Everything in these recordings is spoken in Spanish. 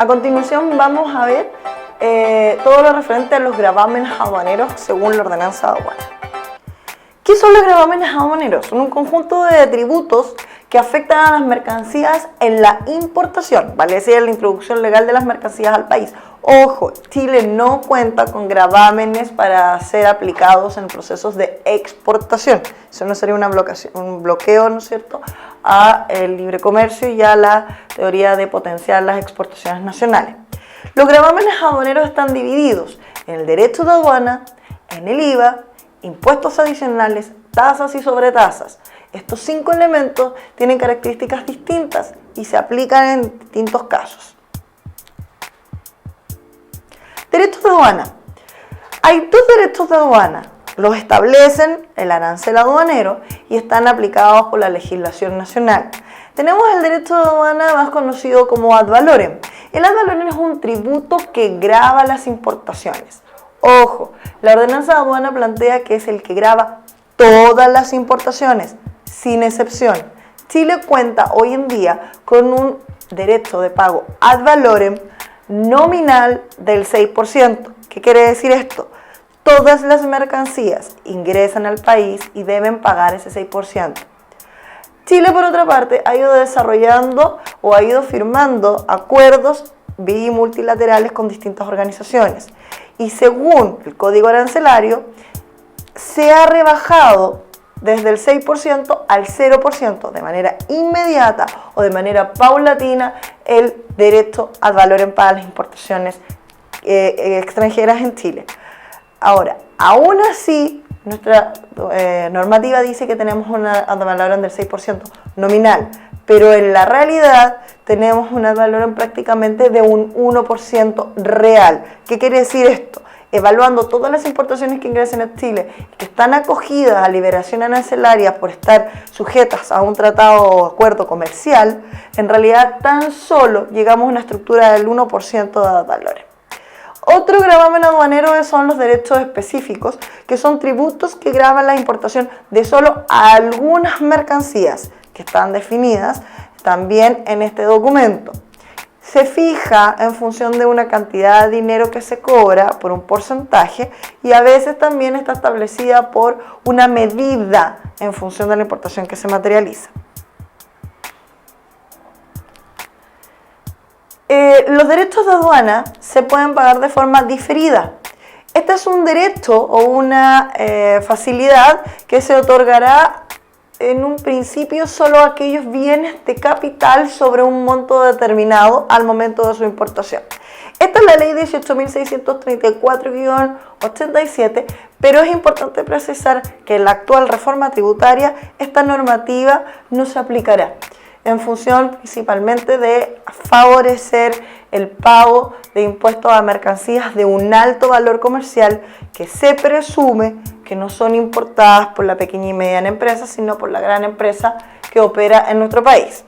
continuación vamos a ver todo lo referente a los gravámenes aduaneros según la ordenanza de aduana. ¿Qué son los gravámenes aduaneros? Son un conjunto de tributos que afectan a las mercancías en la importación, vale decir, la introducción legal de las mercancías al país. Ojo, Chile no cuenta con gravámenes para ser aplicados en procesos de exportación. Eso no sería un bloqueo, ¿no es cierto?, a el libre comercio y a la teoría de potenciar las exportaciones nacionales. Los gravámenes aduaneros están divididos en el derecho de aduana, en el IVA, impuestos adicionales, tasas y sobretasas. Estos 5 elementos tienen características distintas y se aplican en distintos casos. Derechos de aduana. Hay 2 derechos de aduana. Los establecen el arancel aduanero y están aplicados por la legislación nacional. Tenemos el derecho de aduana más conocido como ad valorem. El ad valorem es un tributo que grava las importaciones. Ojo, la ordenanza de aduana plantea que es el que grava todas las importaciones, sin excepción. Chile cuenta hoy en día con un derecho de pago ad valorem nominal del 6%. ¿Qué quiere decir esto? Todas las mercancías ingresan al país y deben pagar ese 6%. Chile, por otra parte, ha ido desarrollando o ha ido firmando acuerdos multilaterales con distintas organizaciones. Y según el Código Arancelario, se ha rebajado desde el 6% al 0% de manera inmediata o de manera paulatina el derecho ad valorem para las importaciones extranjeras en Chile. Ahora, aún así, nuestra normativa dice que tenemos una ad valorem del 6% nominal, pero en la realidad tenemos un ad valorem prácticamente de un 1% real. ¿Qué quiere decir esto? Evaluando todas las importaciones que ingresen a Chile, que están acogidas a liberación arancelaria por estar sujetas a un tratado o acuerdo comercial, en realidad tan solo llegamos a una estructura del 1% de ad valorem. Otro gravamen aduanero son los derechos específicos, que son tributos que gravan la importación de solo algunas mercancías que están definidas también en este documento. Se fija en función de una cantidad de dinero que se cobra por un porcentaje y a veces también está establecida por una medida en función de la importación que se materializa. Los derechos de aduana se pueden pagar de forma diferida. Este es un derecho o una facilidad que se otorgará en un principio solo a aquellos bienes de capital sobre un monto determinado al momento de su importación. Esta es la ley 18.634-87, pero es importante precisar que en la actual reforma tributaria esta normativa no se aplicará, en función principalmente de favorecer el pago de impuestos a mercancías de un alto valor comercial que se presume que no son importadas por la pequeña y mediana empresa, sino por la gran empresa que opera en nuestro país.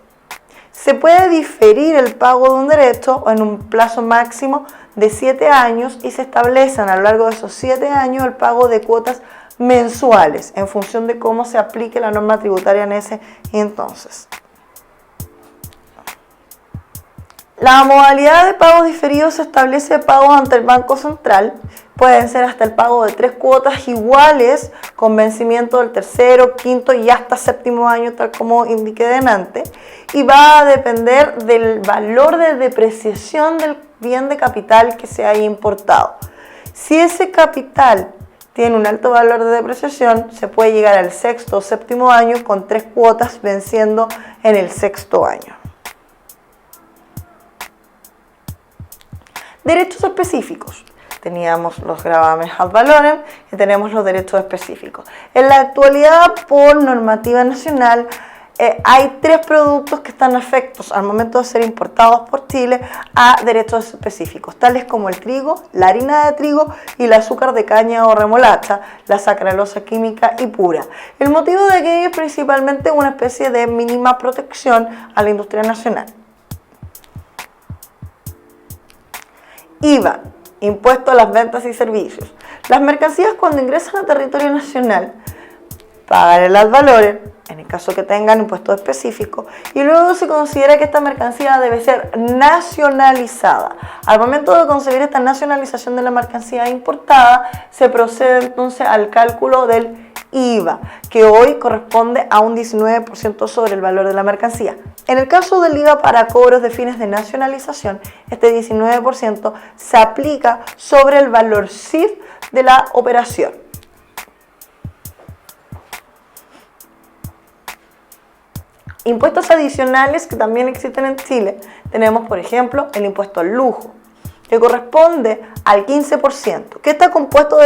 Se puede diferir el pago de un derecho en un plazo máximo de 7 años y se establecen a lo largo de esos 7 años el pago de cuotas mensuales en función de cómo se aplique la norma tributaria en ese entonces. La modalidad de pago diferido se establece pagos ante el Banco Central. Pueden ser hasta el pago de 3 cuotas iguales con vencimiento del tercero, quinto y hasta séptimo año, tal como indiqué delante. Y va a depender del valor de depreciación del bien de capital que se haya importado. Si ese capital tiene un alto valor de depreciación, se puede llegar al sexto o séptimo año con 3 cuotas venciendo en el sexto año. Derechos específicos. Teníamos los gravámenes ad valorem y tenemos los derechos específicos. En la actualidad, por normativa nacional, hay 3 productos que están afectos al momento de ser importados por Chile a derechos específicos, tales como el trigo, la harina de trigo y el azúcar de caña o remolacha, la sacarosa química y pura. El motivo de aquello es principalmente una especie de mínima protección a la industria nacional. IVA, impuesto a las ventas y servicios. Las mercancías cuando ingresan a territorio nacional pagar el ad valorem, en el caso que tengan impuestos específicos, y luego se considera que esta mercancía debe ser nacionalizada. Al momento de concebir esta nacionalización de la mercancía importada, se procede entonces al cálculo del IVA, que hoy corresponde a un 19% sobre el valor de la mercancía. En el caso del IVA para cobros de fines de nacionalización, este 19% se aplica sobre el valor CIF de la operación. Impuestos adicionales que también existen en Chile. Tenemos, por ejemplo, el impuesto al lujo, que corresponde al 15%, que está compuesto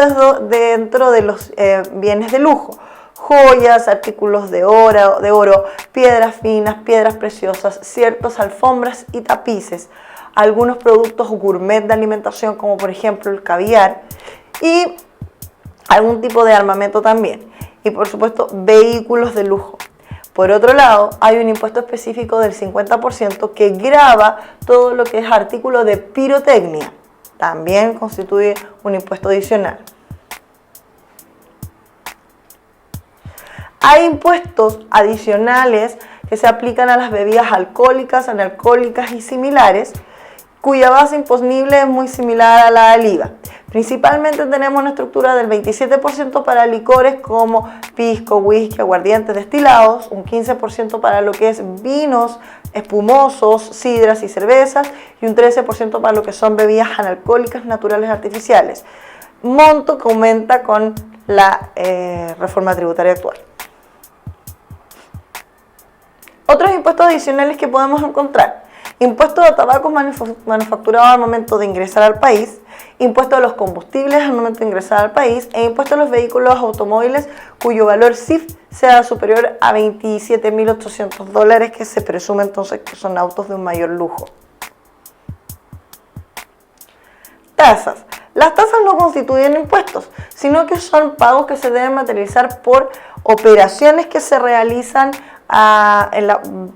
dentro de los bienes de lujo: joyas, artículos de oro, piedras finas, piedras preciosas, ciertas alfombras y tapices, algunos productos gourmet de alimentación, como por ejemplo el caviar, y algún tipo de armamento también, y por supuesto vehículos de lujo. Por otro lado, hay un impuesto específico del 50% que grava todo lo que es artículo de pirotecnia. También constituye un impuesto adicional. Hay impuestos adicionales que se aplican a las bebidas alcohólicas, analcohólicas y similares, cuya base imponible es muy similar a la del IVA. Principalmente tenemos una estructura del 27% para licores como pisco, whisky, aguardientes, destilados, un 15% para lo que es vinos espumosos, sidras y cervezas, y un 13% para lo que son bebidas analcohólicas naturales artificiales. Monto que aumenta con la reforma tributaria actual. Otros impuestos adicionales que podemos encontrar: impuesto a tabacos manufacturados al momento de ingresar al país, impuesto a los combustibles al momento de ingresar al país, e impuesto a los vehículos automóviles cuyo valor CIF sea superior a $27.800, que se presume entonces que son autos de un mayor lujo. Tasas. Las tasas no constituyen impuestos, sino que son pagos que se deben materializar por operaciones que se realizan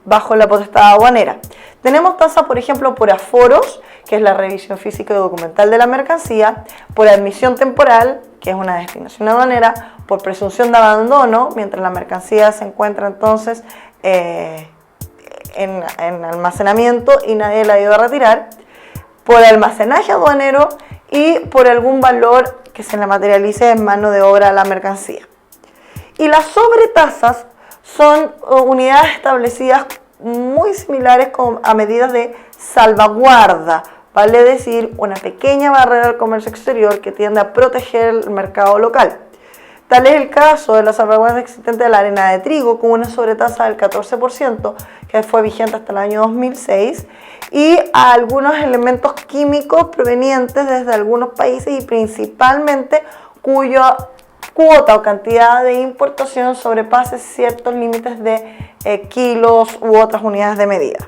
bajo la potestad aduanera. Tenemos tasa, por ejemplo, por aforos, que es la revisión física y documental de la mercancía; por admisión temporal, que es una destinación aduanera; por presunción de abandono, mientras la mercancía se encuentra entonces en almacenamiento y nadie la ha ido a retirar; por almacenaje aduanero; y por algún valor que se le materialice en mano de obra a la mercancía. Y las sobretasas son unidades establecidas muy similares a medidas de salvaguarda, vale decir, una pequeña barrera al comercio exterior que tiende a proteger el mercado local. Tal es el caso de la salvaguarda existente de la harina de trigo, con una sobretasa del 14%, que fue vigente hasta el año 2006, y a algunos elementos químicos provenientes desde algunos países y principalmente cuya cuota o cantidad de importación sobrepase ciertos límites de kilos u otras unidades de medida.